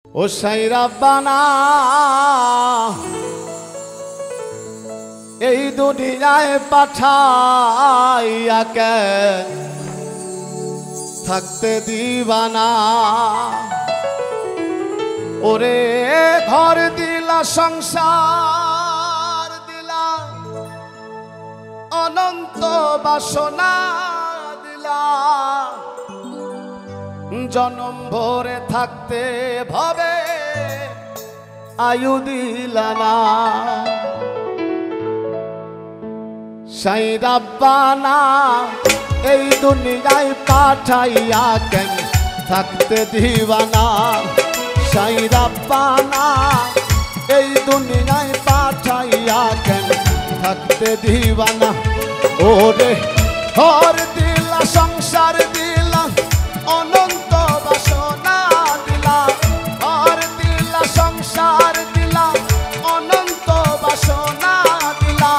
ও সাই রাব্বানা এই দুনিয়ায় পাঠাইয়া কেন থাকতে দিবানা। ওরে ঘর দিলা, সংসার দিলা, অনন্ত বাসনা দিলা, জনম ভরে থাকতে ভবে আয়ু দিলা না। সাই রাব্বানা এই দুনিয়ায় পাঠাইয়া কেন থাকতে দিবানা। সাই রাব্বানা এই দুনিয়ায় পাঠাইয়া কেন থাকতে দিবানা। ওরে ঘর দিলা, সংসার দিলা, অনন্ত বাসনা দিলা, ঘর দিলা, সংসার দিলা, অনন্ত বাসনা দিলা,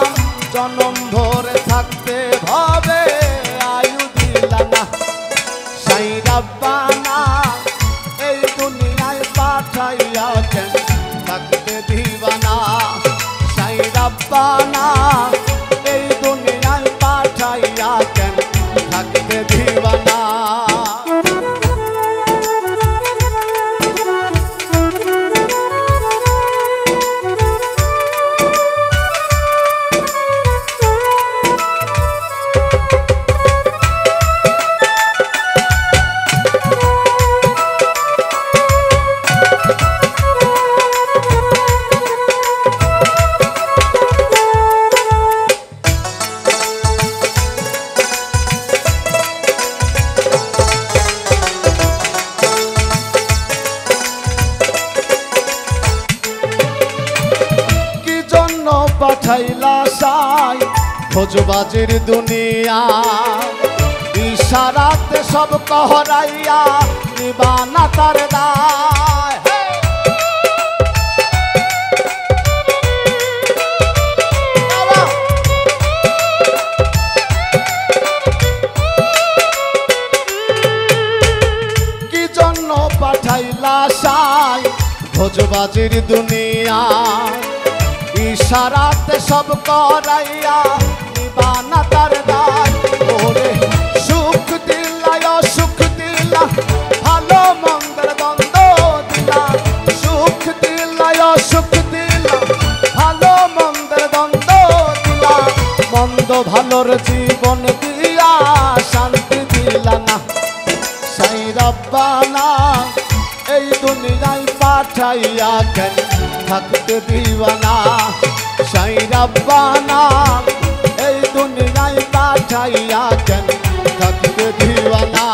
জনম ভরে থাকতে ভবে আয়ু দিলা না। সাই রাব্বানা এই দুনিয়ায় পাঠাইয়া কেন থাকতে দিবানা। সাই রাব্বানা এই দুনিয়ায় পাঠাইয়া কেন থাকতে দিবানা। পাঠাইলা সাই খোঁজবাজির দুনিয়া, ইশারাতে সব কহরাইয়া নিবানা তার দায়। কি জন্য পাঠাইলা সাই খোঁজবাজির দুনিয়া, ইশারাতে সব করাইয়া নিবানা তার দায়। ওরে সুখ দিলা, অসুখ দিলা, ভালো মন্দের দ্বন্দ্ব দিলা, সুখ দিলা, অসুখ দিলা, ভালো মন্দের দ্বন্দ্ব দিলা, মন্দ ভালোর জীবন দিয়া শান্তি দিলা না। সাই রাব্বানা এই দুনিয়ায় পাঠাইয়া কেন থাকতে দিবানা। সাই রাব্বানা এই দুনিয়ায় পাঠাইয়া কেন থাকতে দিবানা।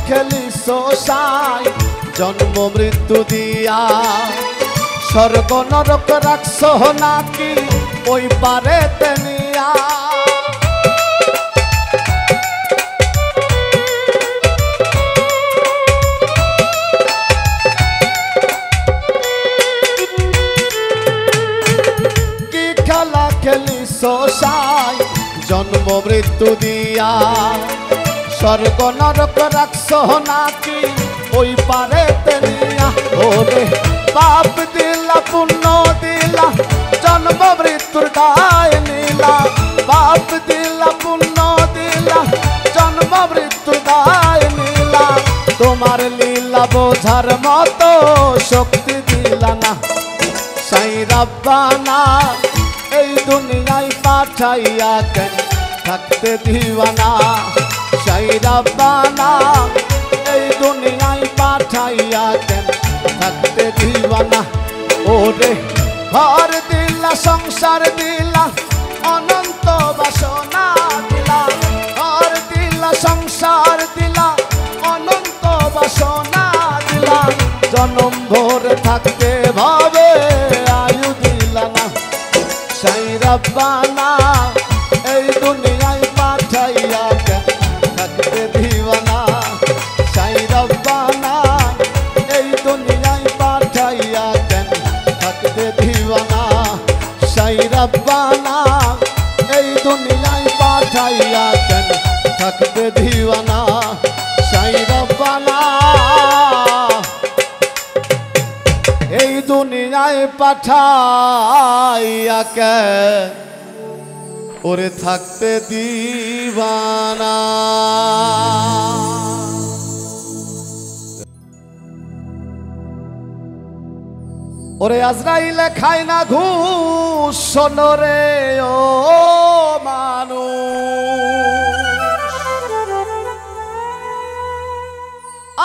খেলিছো সাই জন্ম মৃত্যু দিয়া, স্বর্গ নরক রাখছো নাকি ওই পারে তেনিয়া। কি খেলা খেলিছো সাই জন্ম মৃত্যু দিয়া, স্বর্গ নরক রাখছো নাকি ওই পারে তেনিয়া। ওরে পাপ দিলা, পুণ্য দিলা, জন্ম মৃত্যুর দায় নিলা, পাপ দিলা, পুণ্য দিলা, জন্ম মৃত্যুর দায় নিলা। তোমার লীলা বোঝার মতো শক্তি দিলা না সাই রাব্বানা এই দুনিয়ায় পাঠাইয়া কেন থাকতে দিওয়ানা সাই রাব্বানা এই দুনিয়ায় পাঠাইয়া কেন থাকতে দিওয়ানা ওরে ঘর দিলা সংসার দিলা অনন্ত বাসনা দিলা ঘর দিলা সংসার দিলা অনন্ত বাসনা দিলা জনম ভোর থাকতে ভাবে আয়ু দিলা না সাই রাব্বানা এই দুনিয়ায় পাঠাইয়া কেন থাকতে দিওয়ানা সাই রাব্বানা এই দুনিয়ায় পাঠাইয়া কেন থাকতে দিওয়ানা সাই রাব্বানা এই দুনিয়ায় পাঠাইয়া কেন থাকতে দিওয়ানা সাই রাব্বানা এই দুনিয়ায় পাঠাইয়া কেন ওরে থাকতে দিওয়ানা ওরে আজরাইলে খায় না ঘুষ শোনো রে ও মানুষ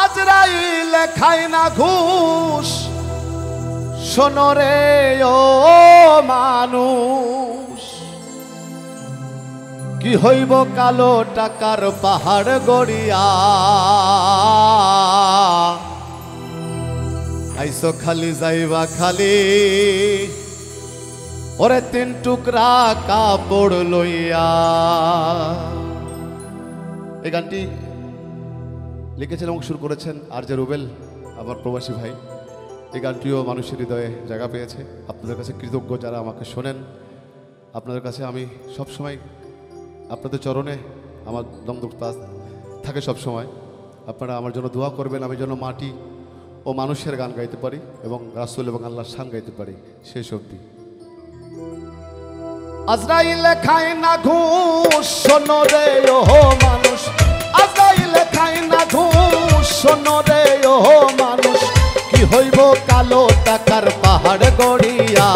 আজরাইলে খায় না ঘুষ শোনো রে ও মানুষ কি হইব কালো টাকার পাহাড় গড়িয়া আইসো খালি যাইবা খালি ওরে তিন টুকরা কাপড় লইয়া এই গানটি লিখেছেন এবং সুর করেছেন আর জে রুবেল আমার প্রবাসী ভাই এই গানটিও মানুষের হৃদয়ে জায়গা পেয়েছে আপনাদের কাছে কৃতজ্ঞ যারা আমাকে শোনেন আপনাদের কাছে আমি সবসময় আপনাদের চরণে আমার দমদমতা থাকে সবসময় আপনারা আমার জন্য দোয়া করবেন আমি যেন মাটি ও মানুষের গান গাইতে পারি এবং রাসূল এবং আল্লাহর শান গাইতে পারি শেষ অবধি আজরাইলে খায় না ঘুষ শোনো রে ও মানুষ আজরাইলে খায় না ঘুষ শোনো রে ও মানুষ কি হইব কালো টাকার পাহাড় গড়িয়া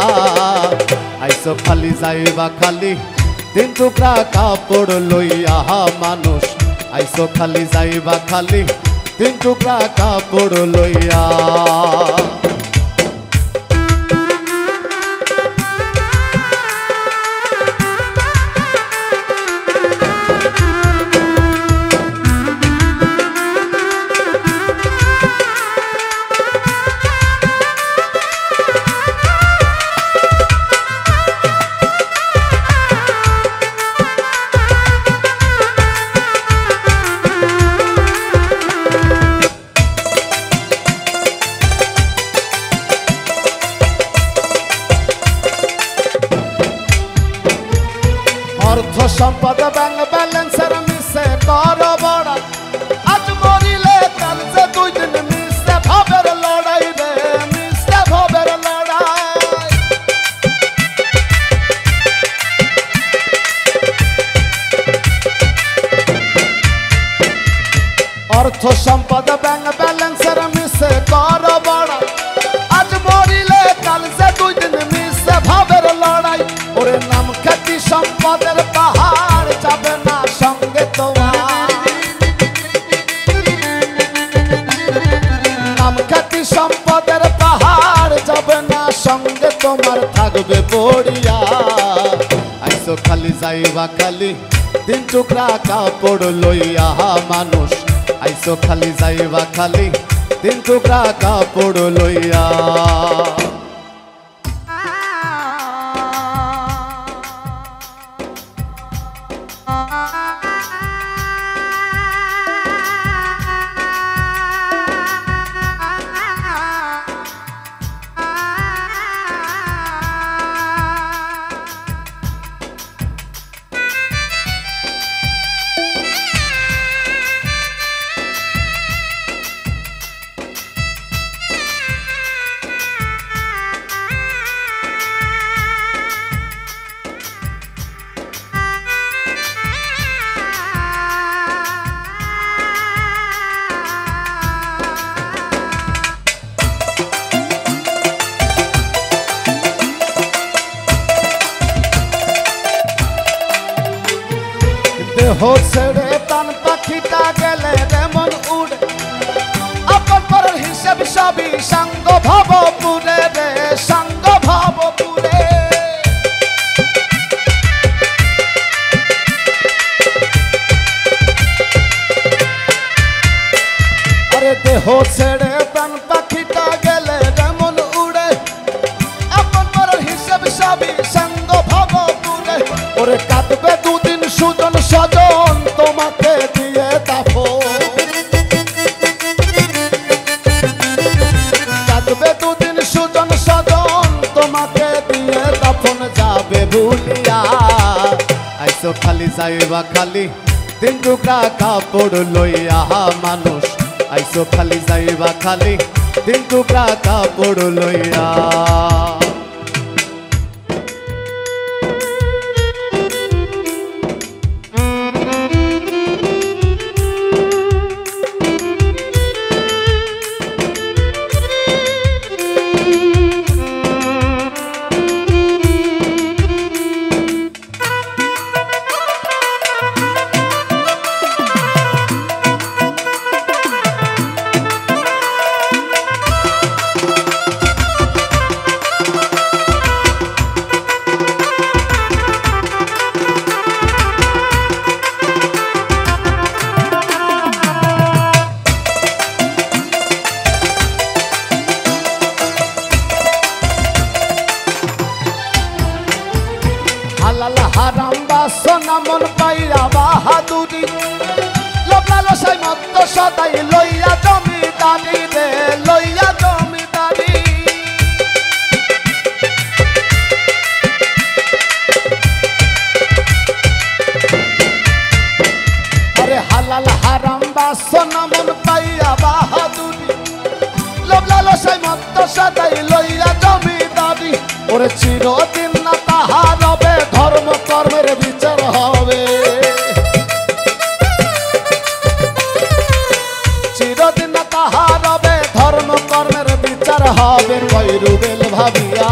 আইসো খালি যাইবা খালি তিন টুকরা কাপড় লইয়া মানুষ আইসো খালি যাইবা খালি তিন টুকরা কাপড় লইয়া অর্থ সম্পদ ব্যাংক ব্যালেন্সের মিশে কর বড় আজ মরিলে কাল যে দুই দিন মিশে ভবের লড়াই রে মিশে ভবের লড়াই অর্থ সম্পদ ব্যাংক ব্যালেন্সের মিশে কর বড় আজ মরিলে কাল যে দুই দিন মিশে ভবের লড়াই ওরে নাম খ্যাতি সম্পদের পাহাড় যাবে না সঙ্গে তোমার নাম খ্যাতি সম্পদের পাহাড় যাবে না সঙ্গে তোমার থাকবে পড়িয়া আইসো খালি যাইবা খালি তিন টুকরা কাপড় লইয়া মানুষ আইসো খালি যাইবা খালি তিন টুকরা কাপড় লইয়া দেহ ছেড়ে প্রাণ পাখিটা গেলে যেমন উড়ে, আপন পরের হিসেব সবই সাঙ্গ ভবপুরে রে, সাঙ্গ ভবপুরে। আরে দেহ ছেড়ে প্রাণ পাখিটা গেলে যেমন উড়ে, আপন পরের হিসেব সবই সাঙ্গ ভবপুরে। ওরে কাঁদবে দুদিন সুজন স্বজন তোমাকে দিয়ে দাফন, কাঁদবে দুদিন সুজন স্বজন তোমাকে দিয়ে দাফন। যাবে ভুলিয়া আইসো খালি যাইবা খালি তিন টুকরা কাপড় লইয়া মানুষ, আইসো খালি যাইবা খালি তিন টুকরা কাপড় লইয়া। হালাল হারাম বাসনা মন পাইয়া বাহাদুরি, লোভলা লসাই মত্ত সদাই লইয়া জমিদারি রে, লইয়া জমিদারি। আরে হালাল হারাম বাসনা মন পাইয়া বাহাদুরি, লোভলা লসাই মত্ত সদাই লইয়া জমিদারি। ওরে চিরদিন না তাহা রবে ধর্ম কর্মের বিচার হবে, চিরদিন না তাহা রবে ধর্ম কর্মের বিচার হবে। কই রুবেল ভাবিয়া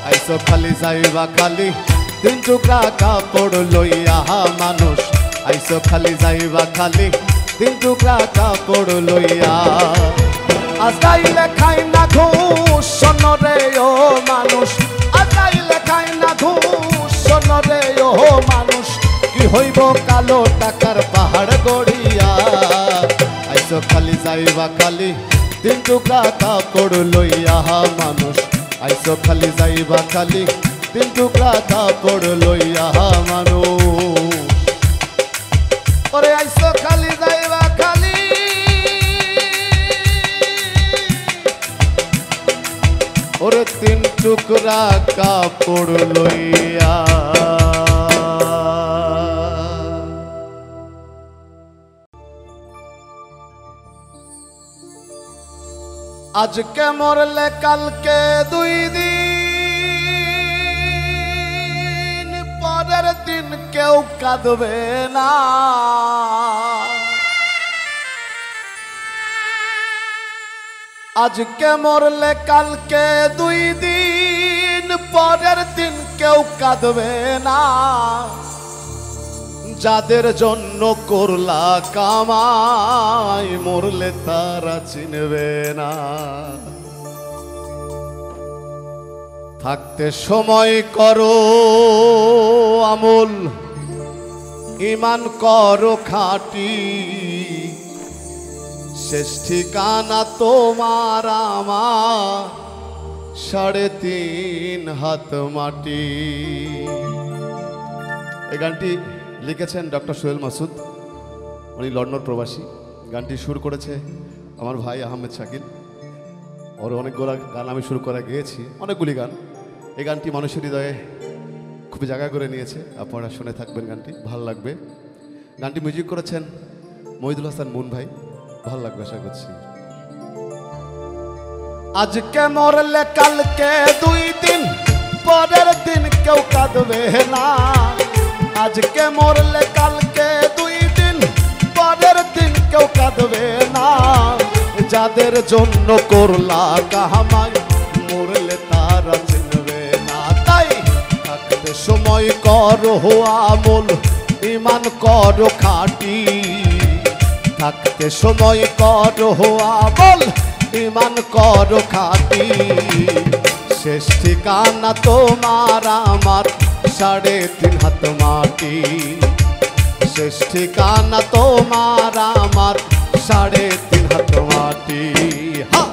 আইসো খালি যাইবা খালি তিন টুকরা কাপড় লইয়া মানুষ, আইসো খালি যাইবা খালি তিন টুকরা কাপড় লইয়া। আজরাইলে খাই না ঘুষ শোনো রে ও মানুষ, আজরাইলে খাই না ঘুষ শোনো রে ও মানুষ। কি হইব কালো টাকার পাহাড় গড়িয়া, আইসো খালি যাইবা খালি তিন টুকরা কাপড় লইয়া মানুষ, আইসো খালি যাইবা খালি তিন টুকরা কাপড় লইয়া মানুষ। ওরে আইসো খালি যাইবা খালি ওরে তিন টুকরা কাপড় লইয়া। আজকে মরলে কালকে দুই দিন, পরের দিন কেউ কাঁদবে না। আজকে মরলে কালকে দুই দিন, পরের দিন কেউ কাঁদবে না। যাদের জন্য করলা কামাই মরলে তারা চিনবে না। থাকতে সময় করো আমল, ঈমান করো খাঁটি, শেষ ঠিকানা তোমার আমার 3.5 হাত মাটি। এই গানটি লিখেছেন ডক্টর সোহেল মাসুদ, উনি লন্ডন প্রবাসী। গানটি সুর করেছে আমার ভাই আহমেদ শাকিল। ওর অনেকগুলো গান আমি সুর করে গেয়েছি, অনেকগুলি গান। এই গানটি মানুষের হৃদয়ে খুবই জায়গা করে নিয়েছে, আপনারা শুনে থাকবেন, গানটি ভালো লাগবে। গানটি মিউজিক করেছেন মহিদুল হাসান মুন ভাই, ভালো লাগবে আশা করছি। আজকে মরলে কালকে দুই দিন, পরের দিন কেউ কাঁদবে না। আজকে মরলে কালকে দুই দিন, পরের দিন কেউ কাঁদবে না। যাদের জন্য করলা কামাই মরলে তারা চিনবে না। তাই থাকতে সময় করো আমল, ইমান করো খাঁটি, থাকতে সময় করো আমল, ইমান করো খাঁটি। শেষ ঠিকানা তোমার আমার 3.5 হাত মাটি, শেষ ঠিকানা তোমার আমার 3.5 হাত মাটি। হা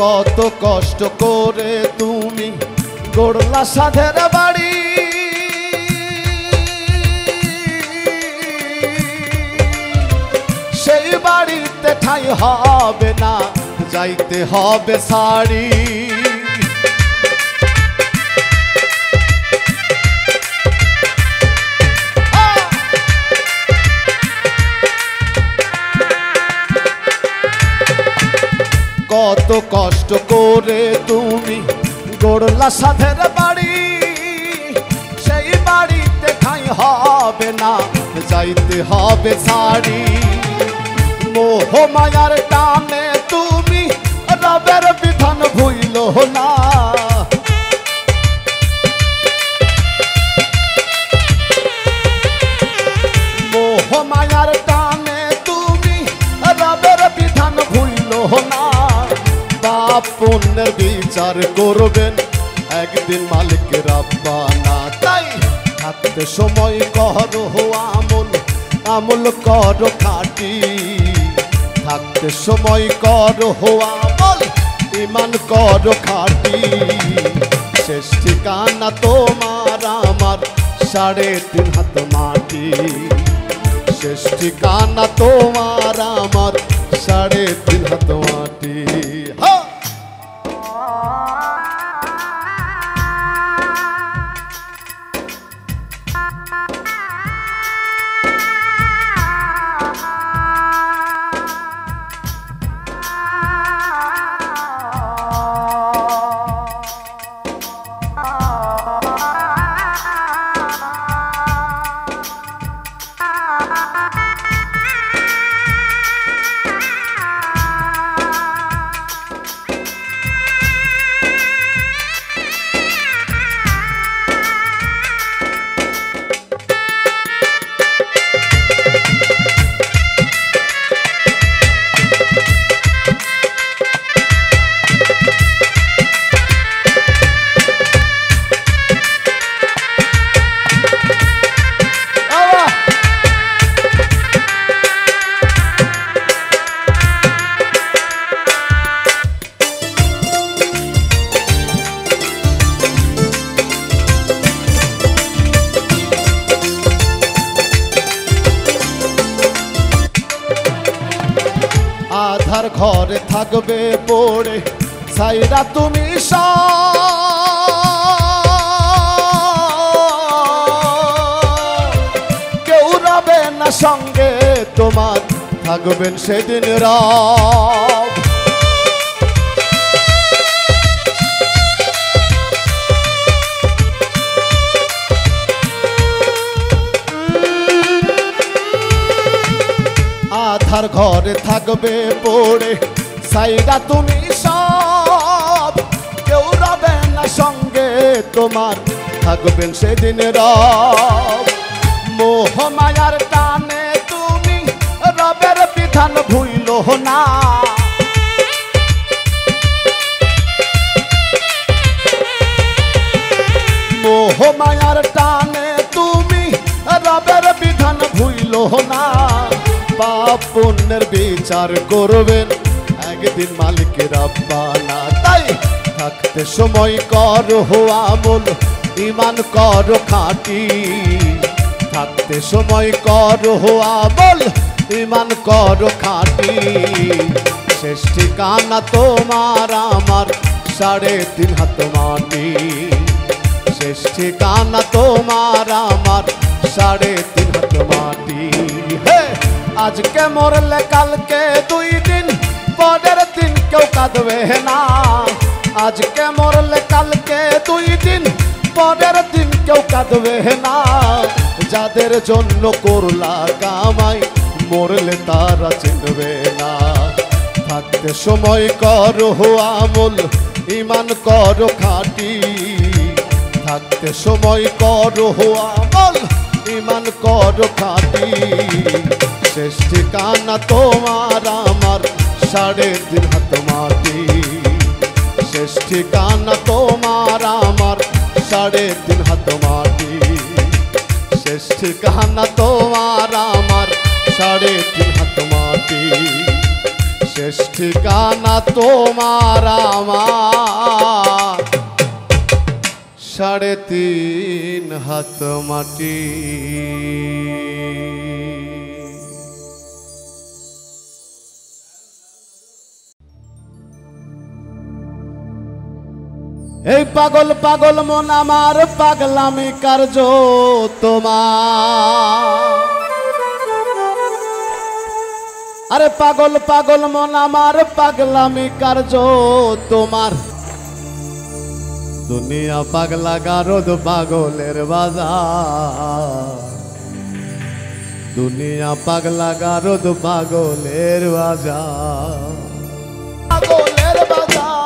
কত কষ্ট করে তুমি গড়লা সাধের বাড়ি, সেই বাড়িতে ঠাঁই হবে না, যাইতে হবে সারি। কত কষ্ট করে তুমি গড়লা সাধের বাড়ি, সেই বাড়িতে ঠাঁই হবে না, যাইতে হবে সারি। মোহ মায়ার টানে তুমি রবের বিধান ভুইল না, মোহ মায়ার টানে তুমি রবের বিধান ভুইল না। পাপ পুণ্যের বিচার করবেন একদিন মালিক রাব্বানা, তাই থাকতে সময় করো আমল, আমল করো খাঁটি, থাকতে সময় করো আমল, ইমান করো খাঁটি। শেষ ঠিকানা তোমার আমার 3.5 হাত মাটি, শেষ ঠিকানা তোমার আমার 3.5 হাত মাটি। আধার ঘরে থাকবে পড়ে ছাইরা তুমি কেউ রবে না সঙ্গে তোমার, থাকবেন সেদিন রব। আধার ঘরে থাকবে পড়ে ছাইরা তুমি সব, কেউ রবে না সঙ্গে তোমার, থাকবেন সেদিন রব। মোহ মায়ার টানে তুমি রবের বিধান ভুইল না, মোহ মায়ার টানে তুমি রবের বিধান ভুইল না। পাপ পুণ্যের বিচার করবেন একদিন মালিক রাব্বানা, তাই থাকতে সময় করো আমল, ইমান করো খাঁটি, থাকতে সময় করো আমল, ইমান করো খাঁটি। শেষ ঠিকানা তোমার আমার 3.5 হাত মাটি, শেষ ঠিকানা তোমার আমার 3.5 হাত মাটি। হে আজকে মরলে কালকে 2 দিন, পরের দিন কেউ কাঁদবে না। আজকে মরলে কালকে 2 দিন, পরের দিন কেউ কাঁদবে না। যাদের জন্য করলা কামাই, মরলে তারা চিনবে না। থাকতে সময় করো আমল, ইমান করো খাঁটি, থাকতে সময় করো আমল, ইমান করো খাঁটি। শেষ ঠিকানা তোমার আমার 3.5 হাত মাটি, শেষ ঠিকানা তোমার আমার 3.5 হাত মাটি, শেষ ঠিকানা তোমার আমার 3.5 হাত মাটি, শেষ ঠিকানা তোমার আমার 3.5 হাত মাটি। এই পাগল পাগল মন আমার, পাগলামি কার্য তোমার। আরে পাগল পাগল মন আমার, পাগলামি কার্য তোমার। দুনিয়া পাগলা গারদ পাগলের বাজার, দুনিয়া পাগলা গারদ পাগলের বাজার, পাগলের বাজার।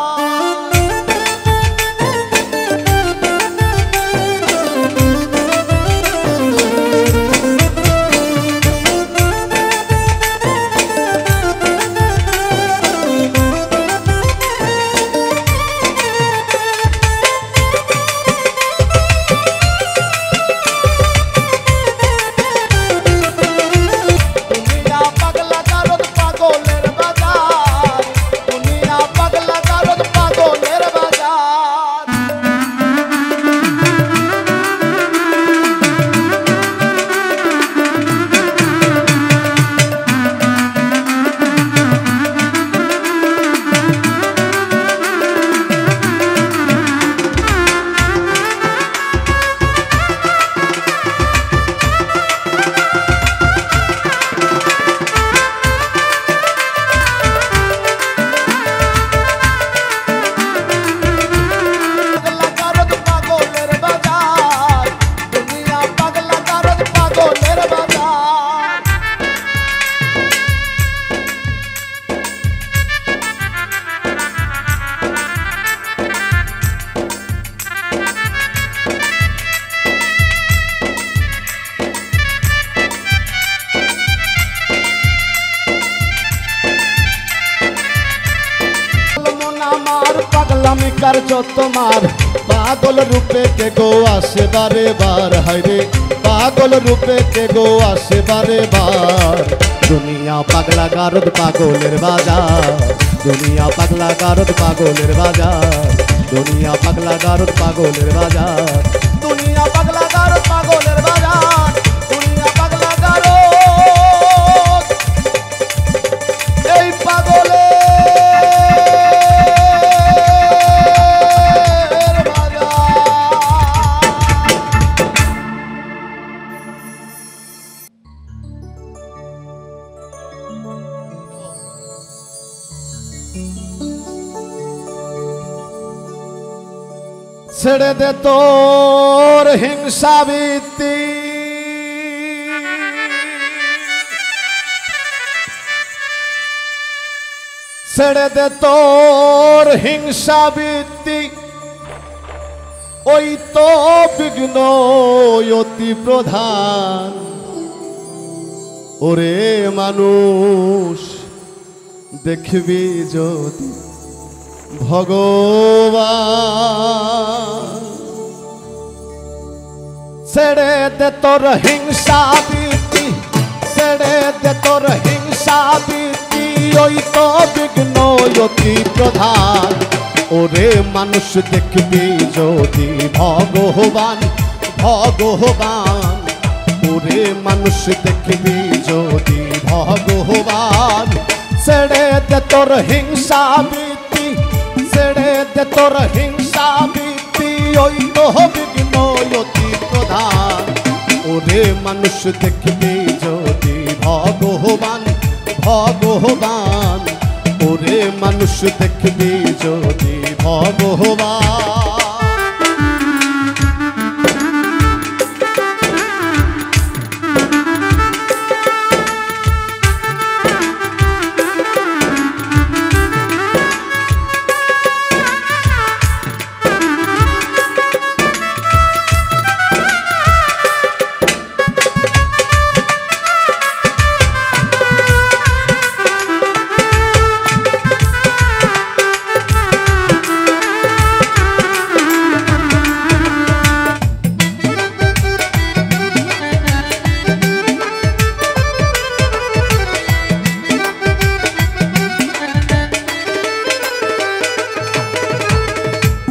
পাগলামি কার্য তোমার, পাগল রূপে কে গো আসে বারে বার। হায়রে পাগল রূপে কে গো আসে বারে বার। দুনিয়া পাগলা গারদ পাগলের বাজার, দুনিয়া পাগলা গারদ পাগলের বাজার, দুনিয়া পাগলা গারদ পাগলের বাজার, দুনিয়া পাগলা গারদ পাগলের বাজার, দুনিয়া পাগলা গারদ এই পাগলে ছেড়ে দে তোর হিংসা বৃত্তি, ছেড়ে দে তোর হিংসা বৃত্তি। ওই তো বিঘ্ন অতি প্রধান। ওরে মানুষ দেখবি যদি ভগবান, ছেড়ে দে তোর হিংসা বৃত্তি, ছেড়ে দে তোর হিংসা বৃত্তি। ওই তো বিঘ্ন অতি প্রধান। ওরে মানুষ দেখবি যদি ভগবান ভগবান, ওরে মানুষ দেখবি যদি ভগবান, ছেড়ে দে তোর হিংসা বৃত্তি, ছেড়ে দে তোর হিংসা বৃত্তি, ওই তো বিঘ্ন অতি প্রধান। ওরে মানুষ দেখবি যদি ভগবান ভগবান, ওরে মানুষ দেখবি যদি ভগবান।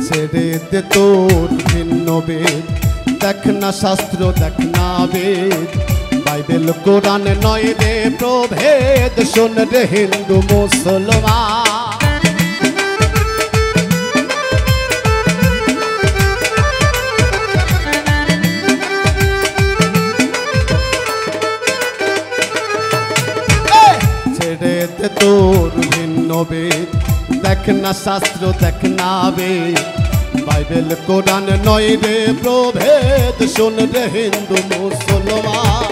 ছেড়ে দে তোর ভিন্ন বেদ, দেখ না শাস্ত্র দেখ না বেদ, বাইবেল কোরআন নয় রে প্রভেদ, শোন রে হিন্দু মুসলমান। ছেড়ে দে তোর ভিন্ন বেদ, দেখ না শাস্ত্র দেখ না বেদ, বাইবেল কোরআন নয় রে প্রভেদ, শোন রে হিন্দু মুসলমান।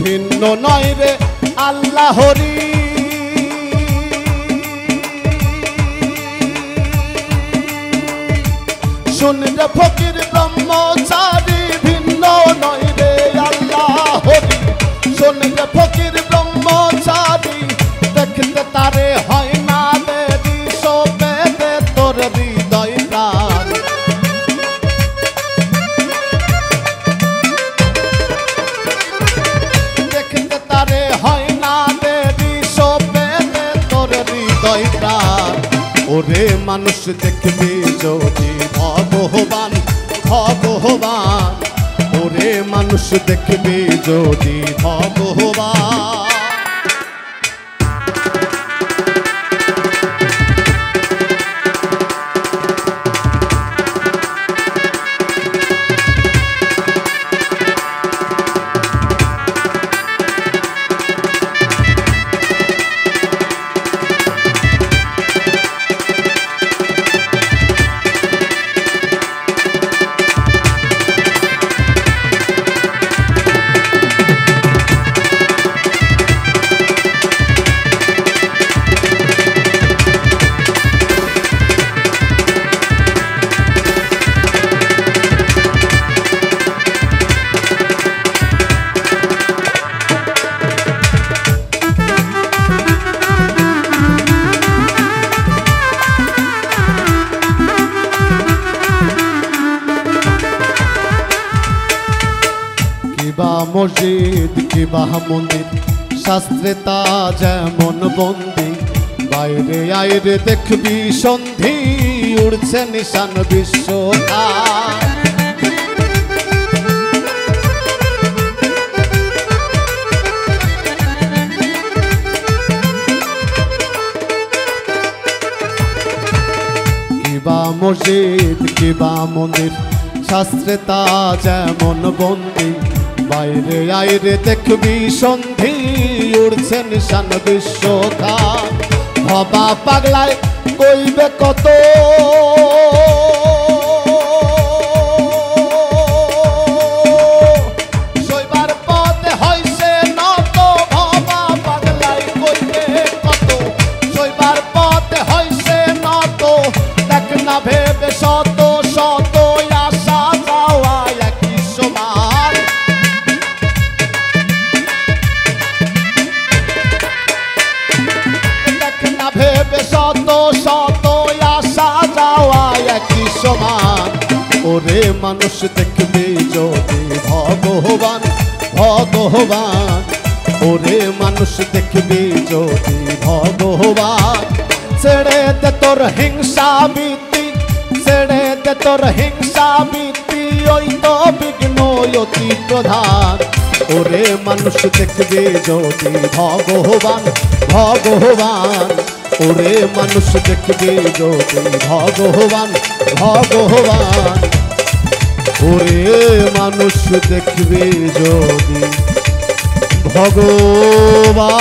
ভিন্ন নয় রে আল্লাহরি, শোন রে ফকির ব্রহ্মচারী, ভিন্ন নয় রে আল্লাহরি, শোন রে ফকির ব্রহ্মচারী, দেখতে তারে হয় না দেরি, শোবে দে তোর হৃদয় প্রাণ। দেখতে তারে হয় না দেরি, শোবে দে তোর হৃদয় প্রাণ। ওরে মানুষ দেখবি যদি ভগবান ভগবান, ওরে মানুষ দেখবি যদি ভগবান। কিবা মসজিদ কিবা মন্দির, শাস্ত্রে তা যেমন বন্দি, বাইরে আইরে দেখবি সন্ধি, উড়ছে নিশান বিশ্বতা। কিবা মসজিদ কিবা মন্দির, শাস্ত্রে তা যেমন বন্দি, বাইরে আইরে দেখবি সন্ধি, উড়ছে নিশান বিশ্বতা। ভবা পাগলায় কইবে কত, শৈবার পথে হইছে নত, ভবা পাগলায় কইবে কত, শৈবার পথে হইছে নত, দেখ না ভেবে শত শত, আসা যাওয়া একই সমান। দেখ না ভেবে শত শত, আসা যাওয়া একই সমান। ওরে মানুষ দেখবি যদি ভগবান ভগবান, ওরে মানুষ দেখবি যদি ভগবান। ছেড়ে দে তোর হিংসা বৃত্তি, ভিতর হিংসা বৃত্তি ওই তো বিঘ্ন অতি প্রধান। ওরে মানুষ দেখবে যদি ভগবান ভগবান, ওরে মানুষ দেখবে যদি ভগবান ভগবান, ওরে মানুষ দেখবে যদি ভগবান।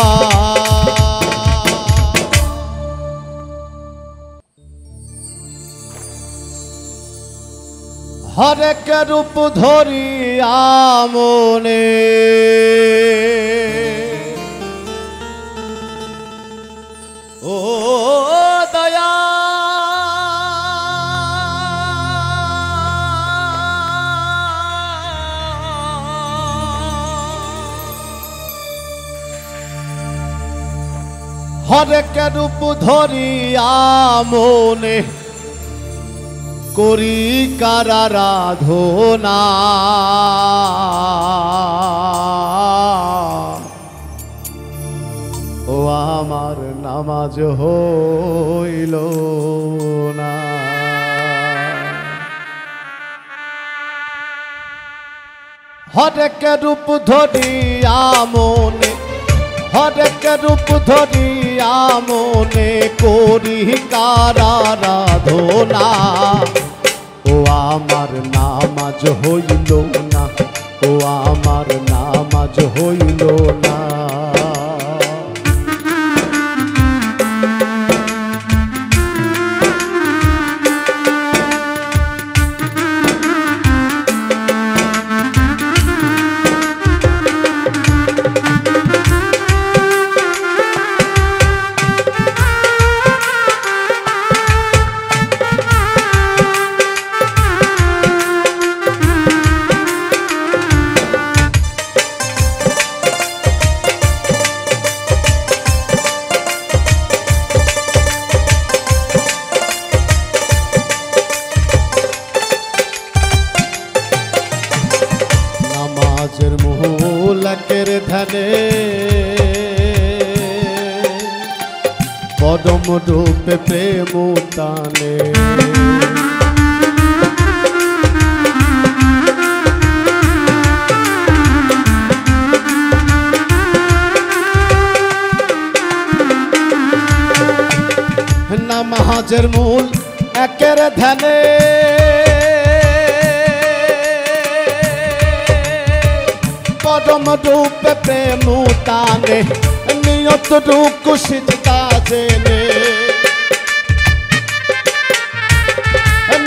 হরেক রূপ ধরিয়া মনে ও দয়া হরেক রূপ ধরিয়া মনে করি কারারাধনা, ও আমার নামাজ হইল না। হরেক রূপ ধরিয়া মনে, হরেক রূপ ধরিয়া মনে করি কারারাধনা, ও আমার নামাজ হইল না, ও আমার নামাজ হইল না। নামাজের মূলকের ধ্যানে পদম রূপে প্রেম টানে, নামাজের মূল একের ধ্যানে পরম রূপে প্রেম টানে, নিয়ত রূপ সিজদা জেনে,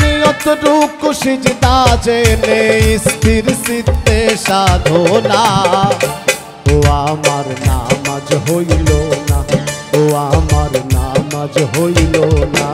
নিয়ত রূপ সিজদা জেনে স্থির চিত্তে সাধনা, ও আমার নামাজ হইল না, ও আমার নামাজ হইল না।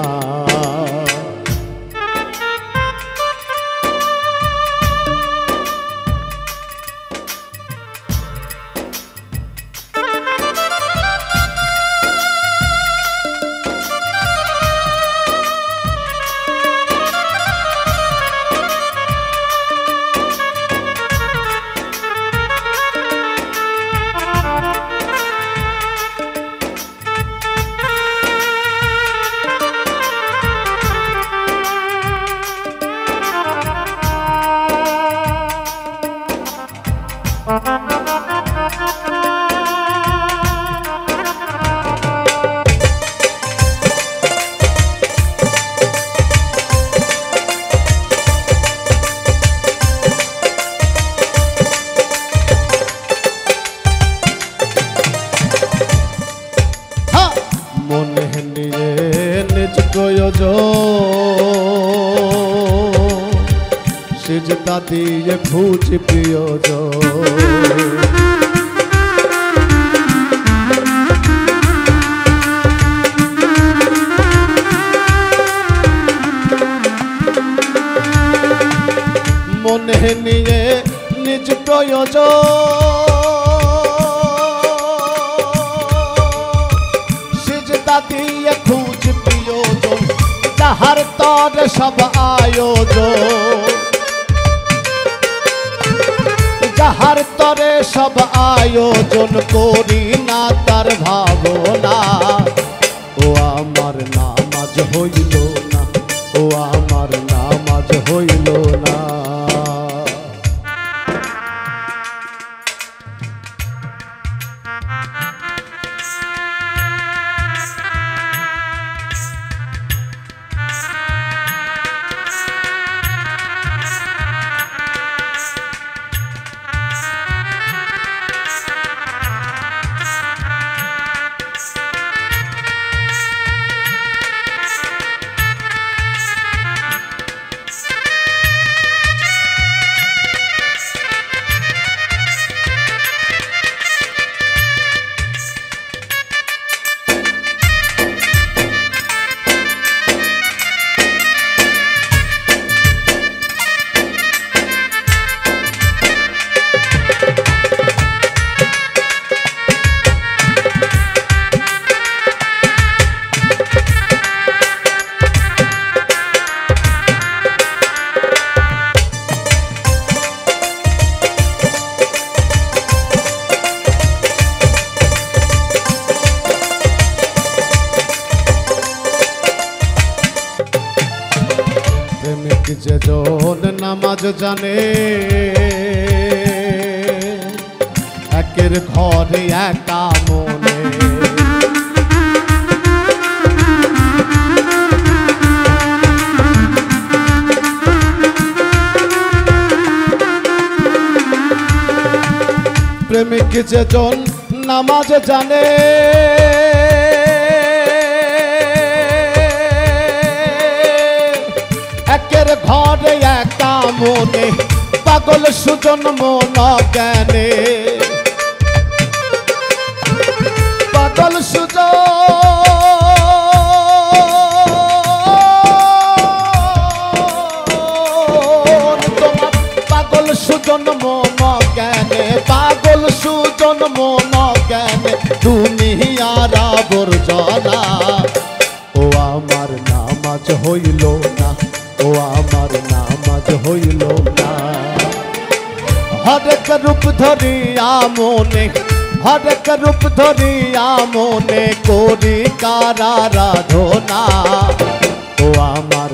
মনে নিয়ে নিজ প্রয়োজন সিজদা দিয়ে খুঁজি প্রিয়জন, মনে নিয়ে নিজ প্রয়োজন দিয়ে খুঁজ প্রিয়জন, যাহার তরে সব আয়োজন, যাহার তরে সব আয়োজন করি না তার ভাবনা, ও আমার নামাজ হইল না, ও ও আমার নামাজ হইল না। যেজন নামাজ জানে একের ঘরে একা মনে, প্রেমিক যেজন নামাজ জানে একের ঘরে একা মনে, পাগল সুজন মন জ্ঞানে, পাগল সুজন তোমার, পাগল সুজন মন জ্ঞানে, পাগল সুজন মন জ্ঞানে দুনিয়ার আবর্জনা। ও আমার নামাজ হইল না, ও আমার নামাজ হইল না। হরেক রূপ ধরিয়া মনে, হরেক রূপ ধরিয়া মনে করি কার আরাধনা। ও আমার